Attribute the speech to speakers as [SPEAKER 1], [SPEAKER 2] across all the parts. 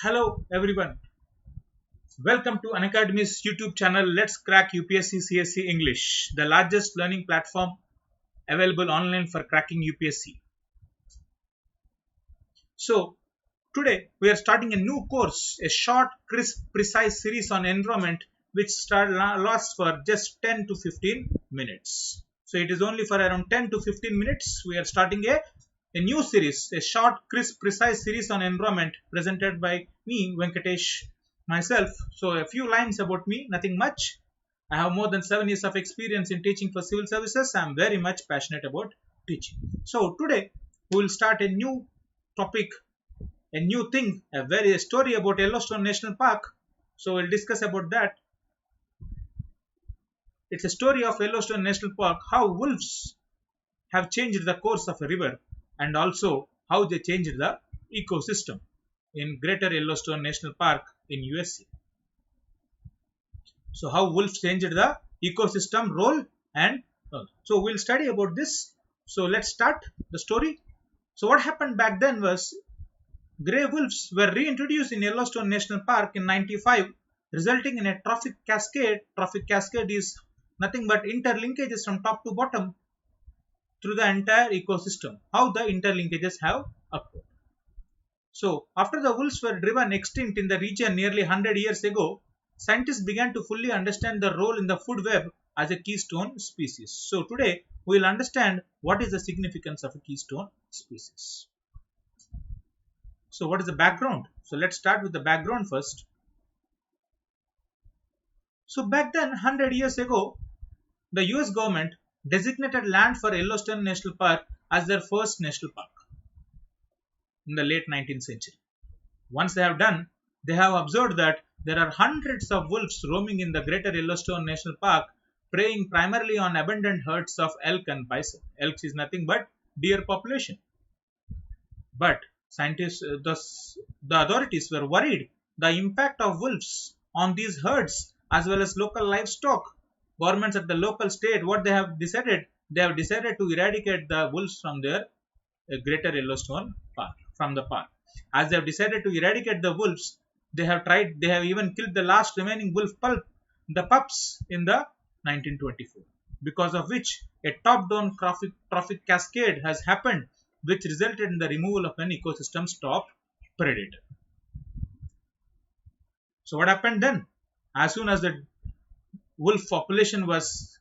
[SPEAKER 1] Hello everyone. Welcome to Unacademy's YouTube channel. Let's crack UPSC CSE English, the largest learning platform available online for cracking UPSC. So today we are starting a new course, a short, crisp, precise series on environment which lasts for just 10 to 15 minutes. So it is only for around 10 to 15 minutes. We are starting a new series, a short, crisp, precise series on environment presented by me, Venkatesh, myself. So a few lines about me, nothing much. I have more than 7 years of experience in teaching for civil services. I am very much passionate about teaching. So today we will start a new topic, a new thing, a story about Yellowstone National Park. So we'll discuss about that. It's a story of Yellowstone National Park, how wolves have changed the course of a river and also how they changed the ecosystem in Greater Yellowstone National Park in USA. So how wolves changed the ecosystem role and so we'll study about this. So let's start the story. So what happened back then was grey wolves were reintroduced in Yellowstone National Park in 95, resulting in a trophic cascade. Trophic cascade is nothing but interlinkages from top to bottom through the entire ecosystem. How the interlinkages have occurred. So after the wolves were driven extinct in the region nearly 100 years ago, scientists began to fully understand the role in the food web as a keystone species. So today we will understand what is the significance of a keystone species. So what is the background? So let's start with the background first. So back then 100 years ago, the US government designated land for Yellowstone National Park as their first national park in the late 19th century. Once they have done, they have observed that there are hundreds of wolves roaming in the Greater Yellowstone National Park, preying primarily on abundant herds of elk and bison. Elk is nothing but deer population. But scientists, the authorities were worried the impact of wolves on these herds as well as local livestock. Governments at the local state, what they have decided to eradicate the wolves from their Greater Yellowstone Park, from the park. As they have decided to eradicate the wolves, they have even killed the last remaining wolf the pups in the 1924, because of which a top-down trophic cascade has happened, which resulted in the removal of an ecosystem's top predator. So what happened then? As soon as the wolf population was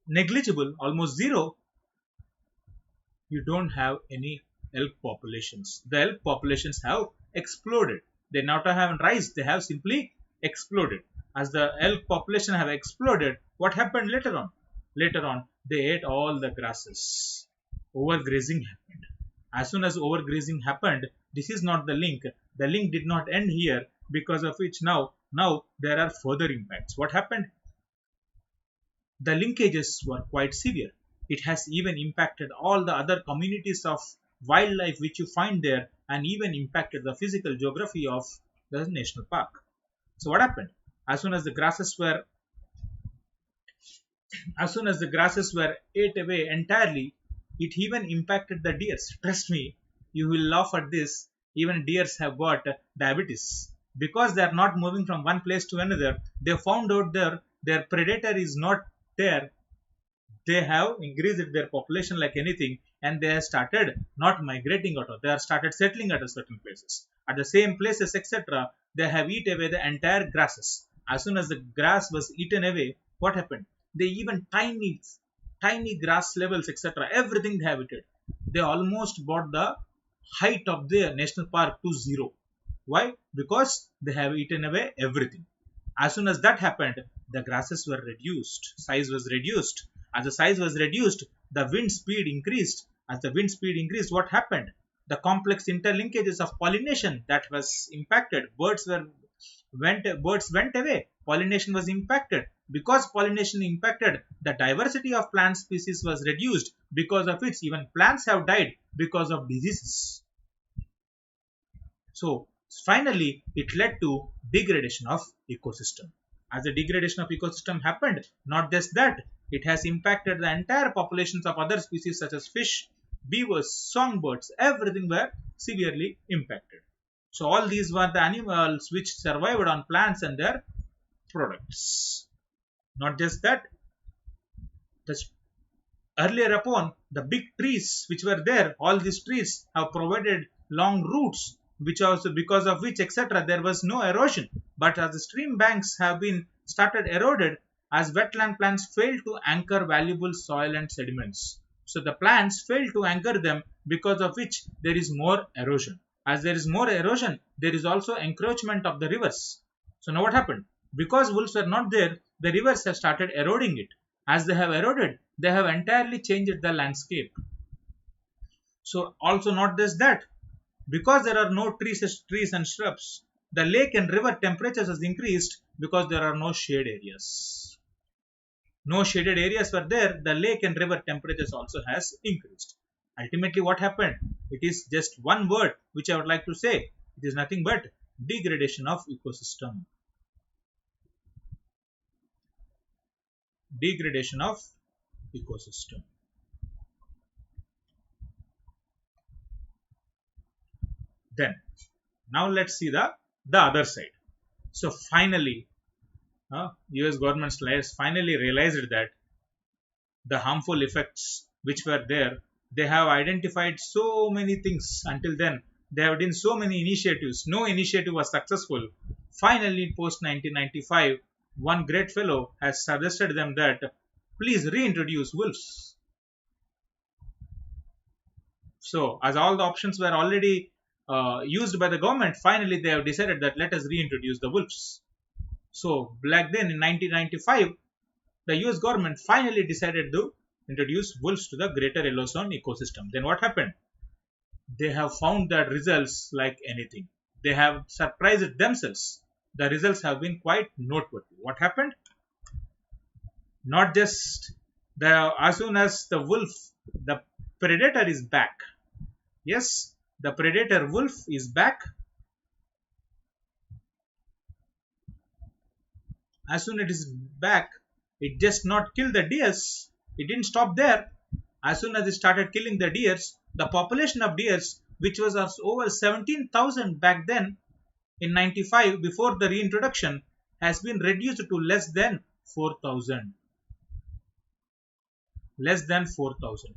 [SPEAKER 1] negligible, almost zero, you don't have any elk populations. The elk populations have exploded. They not have risen, they have simply exploded. As the elk population have exploded, what happened later on? Later on, they ate all the grasses. Overgrazing happened. As soon as overgrazing happened, this is not the link. The link did not end here, because of which now there are further impacts. What happened? The linkages were quite severe. It has even impacted all the other communities of wildlife which you find there, and even impacted the physical geography of the national park. So what happened? As soon as the grasses were ate away entirely, it even impacted the deers. Trust me, you will laugh at this. Even deers have got diabetes because they are not moving from one place to another. They found out their predator is not there. They have increased their population like anything, and they have started not migrating out of. They have started settling at certain places. At the same places, etc., they have eaten away the entire grasses. As soon as the grass was eaten away, what happened? They even tiny grass levels, etc., everything they have eaten. They almost brought the height of the national park to zero. Why? Because they have eaten away everything. As soon as that happened, the grasses were reduced. Size was reduced. As the size was reduced, the wind speed increased. As the wind speed increased, what happened? The complex interlinkages of pollination that was impacted. Birds went away. Pollination was impacted. Because pollination impacted, the diversity of plant species was reduced, because of which even plants have died because of diseases. So finally, it led to degradation of ecosystem. As the degradation of ecosystem happened, not just that, it has impacted the entire populations of other species such as fish, beavers, songbirds, everything were severely impacted. So all these were the animals which survived on plants and their products. Not just that, the earlier upon, the big trees which were there, all these trees have provided long roots, which also because of which etc. there was no erosion. But as the stream banks have been started eroded, as wetland plants fail to anchor valuable soil and sediments. So the plants fail to anchor them, because of which there is more erosion. As there is more erosion, there is also encroachment of the rivers. So now what happened? Because wolves were not there, the rivers have started eroding it. As they have eroded, they have entirely changed the landscape. So also not just that, because there are no trees and shrubs, the lake and river temperatures has increased because there are no shade areas. No shaded areas were there, the lake and river temperatures also has increased. Ultimately what happened? It is just one word which I would like to say. It is nothing but degradation of ecosystem. Degradation of ecosystem. Then now let's see the other side. So finally US government has finally realized that the harmful effects which were there, they have identified so many things. Until then they have done so many initiatives, no initiative was successful. Finally post 1995, one great fellow has suggested them that please reintroduce wolves. So as all the options were already used by the government, finally they have decided that let us reintroduce the wolves. So back then in 1995, the US government finally decided to introduce wolves to the Greater Yellowstone ecosystem. Then what happened? They have found that results like anything. They have surprised themselves. The results have been quite noteworthy. What happened? Not just as soon as the wolf, the predator is back. Yes, the predator wolf is back. As soon as it is back, it just not killed the deers. It didn't stop there. As soon as it started killing the deers, the population of deers, which was over 17,000 back then in 95 before the reintroduction, has been reduced to less than 4,000. Less than 4,000.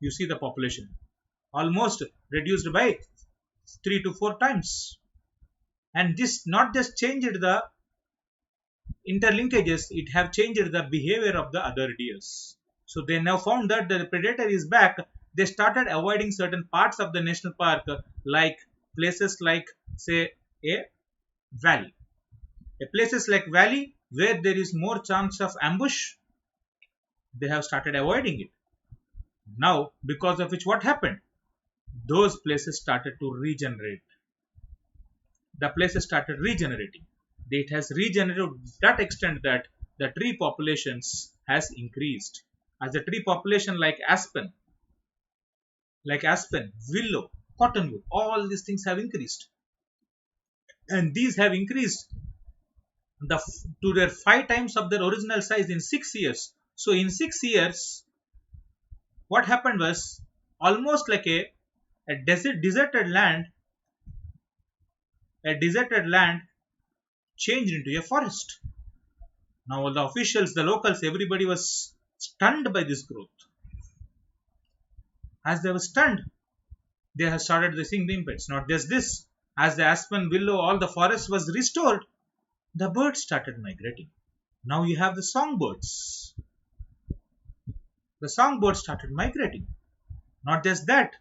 [SPEAKER 1] You see the population almost reduced by 3 to 4 times. And this not just changed the interlinkages, it have changed the behavior of the other deers. So they now found that the predator is back. They started avoiding certain parts of the national park, like places like say a valley. Places like valley where there is more chance of ambush, they have started avoiding it. Now because of which what happened? Those places started to regenerate. The places started regenerating. It has regenerated to that extent that the tree populations has increased. As the tree population like aspen, willow, cottonwood, all these things have increased. And these have increased to their 5 times of their original size in 6 years. So in 6 years, what happened was almost like a deserted land changed into a forest. Now the officials, the locals, everybody was stunned by this growth. As they were stunned, they have started seeing the impacts. Not just this, as the aspen, willow, all the forest was restored, the birds started migrating. Now you have the songbirds. The songbirds started migrating. Not just that,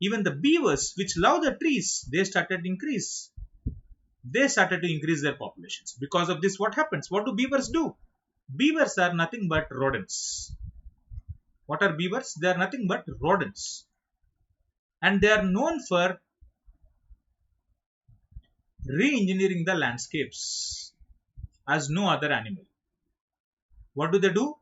[SPEAKER 1] even the beavers, which love the trees, they started to increase. They started to increase their populations. Because of this, what happens? What do beavers do? Beavers are nothing but rodents. What are beavers? They are nothing but rodents. And they are known for re-engineering the landscapes as no other animal. What do?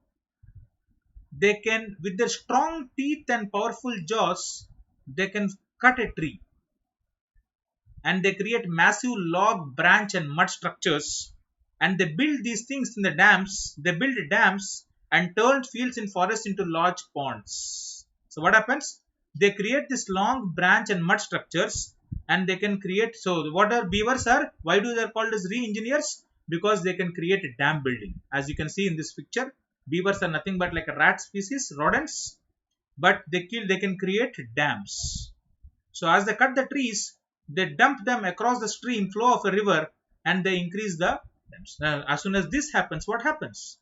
[SPEAKER 1] They can, with their strong teeth and powerful jaws, they can cut a tree. And they create massive log, branch and mud structures, and they build these things in the dams. They build dams and turn fields in forests into large ponds. So what happens? They create this long branch and mud structures, and they can create. So what are beavers are? Why do they are called as re-engineers? Because they can create a dam building. As you can see in this picture, beavers are nothing but like a rat species, rodents, but they can create dams. So as they cut the trees, they dump them across the stream flow of a river, and they increase the dams. Now, as soon as this happens, what happens?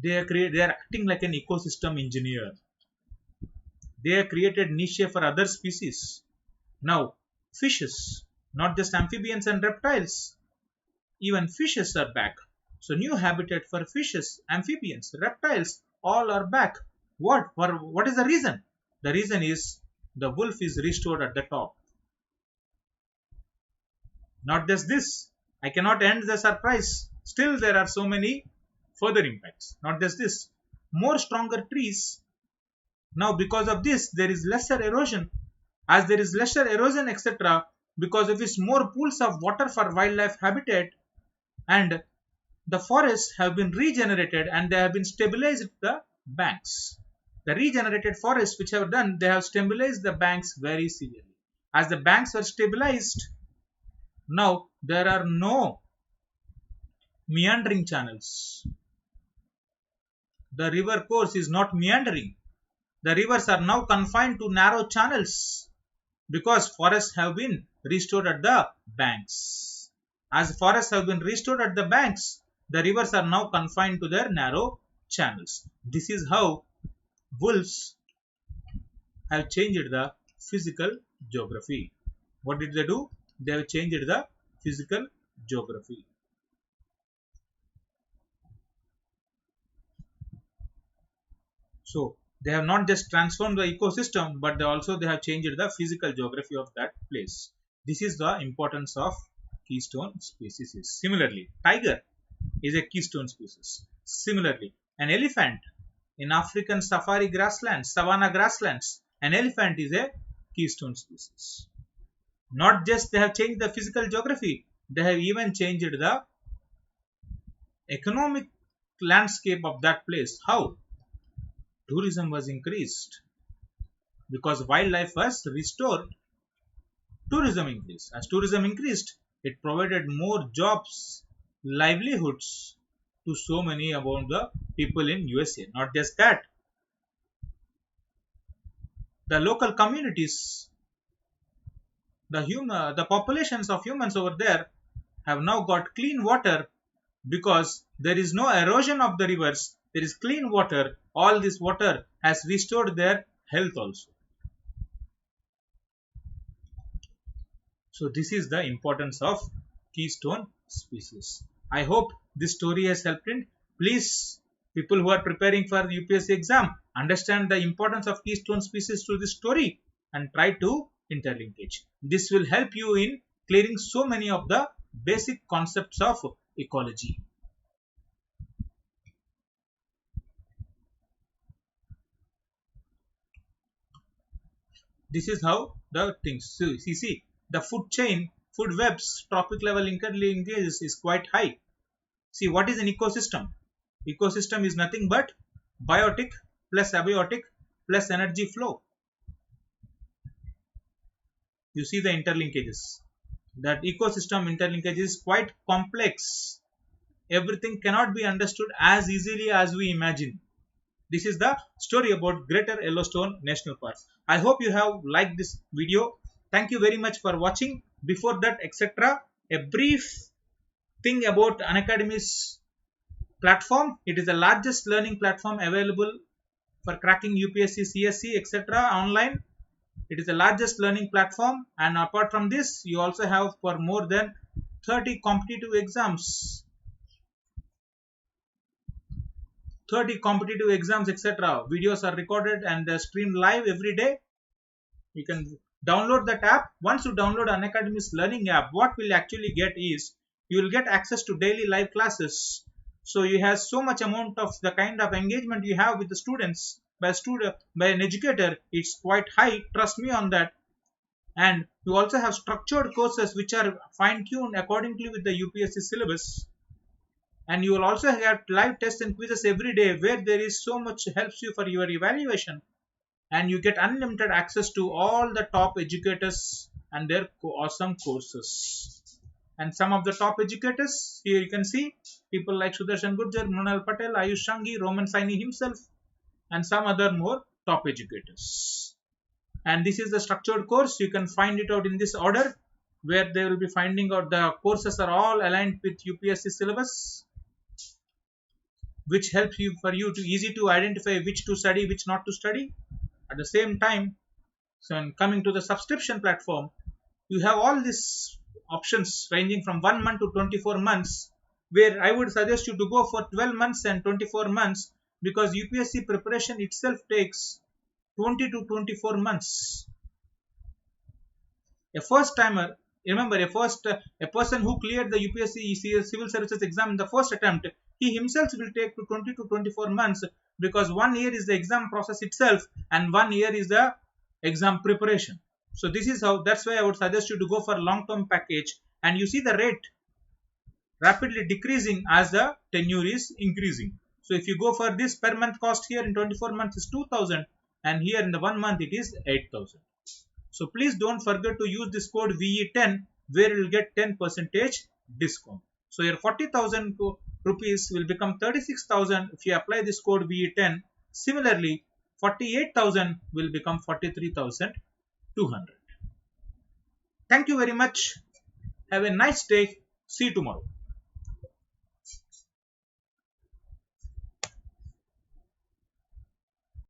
[SPEAKER 1] They are acting like an ecosystem engineer. They have created niche for other species. Now, fishes, not just amphibians and reptiles, even fishes are back. So new habitat for fishes, amphibians, reptiles, all are back. What is the reason? The reason is the wolf is restored at the top. Not just this, I cannot end the surprise. Still there are so many further impacts. Not just this, more stronger trees. Now because of this there is lesser erosion. As there is lesser erosion, etc., because of this more pools of water for wildlife habitat, and the forests have been regenerated and they have been stabilized the banks. The regenerated forests which have done, they have stabilized the banks very severely. As the banks are stabilized, now there are no meandering channels. The river course is not meandering. The rivers are now confined to narrow channels because forests have been restored at the banks. As forests have been restored at the banks, the rivers are now confined to their narrow channels. This is how wolves have changed the physical geography. What did they do? They have changed the physical geography. So they have not just transformed the ecosystem, but they have changed the physical geography of that place. This is the importance of keystone species. Similarly, tiger is a keystone species. Similarly, an elephant in African safari grasslands, savanna grasslands, an elephant is a keystone species. Not just they have changed the physical geography, they have even changed the economic landscape of that place. How? Tourism was increased. Because wildlife was restored, tourism increased. As tourism increased, it provided more jobs, livelihoods to so many among the people in USA. Not just that, the local communities, the populations of humans over there have now got clean water because there is no erosion of the rivers. There is clean water. All this water has restored their health also. So this is the importance of keystone species. I hope this story has helped in. Please, people who are preparing for the UPSC exam, understand the importance of keystone species through this story and try to interlinkage. This will help you in clearing so many of the basic concepts of ecology. This is how the things. So, see, the food chain, food webs, trophic level interlinkages is quite high. See, what is an ecosystem? Ecosystem is nothing but biotic plus abiotic plus energy flow. You see the interlinkages. That ecosystem interlinkage is quite complex. Everything cannot be understood as easily as we imagine. This is the story about Greater Yellowstone National Park. I hope you have liked this video. Thank you very much for watching. Before that, etc., a brief thing about Unacademy's platform. It is the largest learning platform available for cracking UPSC, CSE, etc. online. It is the largest learning platform, and apart from this, you also have for more than 30 competitive exams. 30 competitive exams, etc. Videos are recorded and they're streamed live every day. You can download that app. Once you download Unacademy's learning app, what we'll actually get is you will get access to daily live classes. So you have so much amount of the kind of engagement you have with the students by an educator. It's quite high. Trust me on that. And you also have structured courses which are fine-tuned accordingly with the UPSC syllabus. And you will also have live tests and quizzes every day where there is so much helps you for your evaluation. And you get unlimited access to all the top educators and their awesome courses. And some of the top educators, here you can see people like Sudarshan Gurjar, Mrinal Patel, Ayush Shangi, Roman Saini himself, and some other more top educators. And this is the structured course. You can find it out in this order, where they will be finding out the courses are all aligned with UPSC syllabus, which helps you to easy to identify which to study, which not to study. At the same time, so in coming to the subscription platform, you have all these options ranging from 1 month to 24 months, where I would suggest you to go for 12 months and 24 months, because UPSC preparation itself takes 20 to 24 months. A first timer, remember, a person who cleared the UPSC civil services exam in the first attempt, he himself will take to 20 to 24 months, because 1 year is the exam process itself and 1 year is the exam preparation. So this is how, that's why I would suggest you to go for a long-term package, and you see the rate rapidly decreasing as the tenure is increasing. So if you go for this, per month cost here in 24 months is 2,000, and here in the 1 month it is 8,000. So please don't forget to use this code VE10, where you will get 10% discount. So your 40,000 rupees will become 36,000 if you apply this code VE10. Similarly, 48,000 will become 43,200. Thank you very much. Have a nice day. See you tomorrow.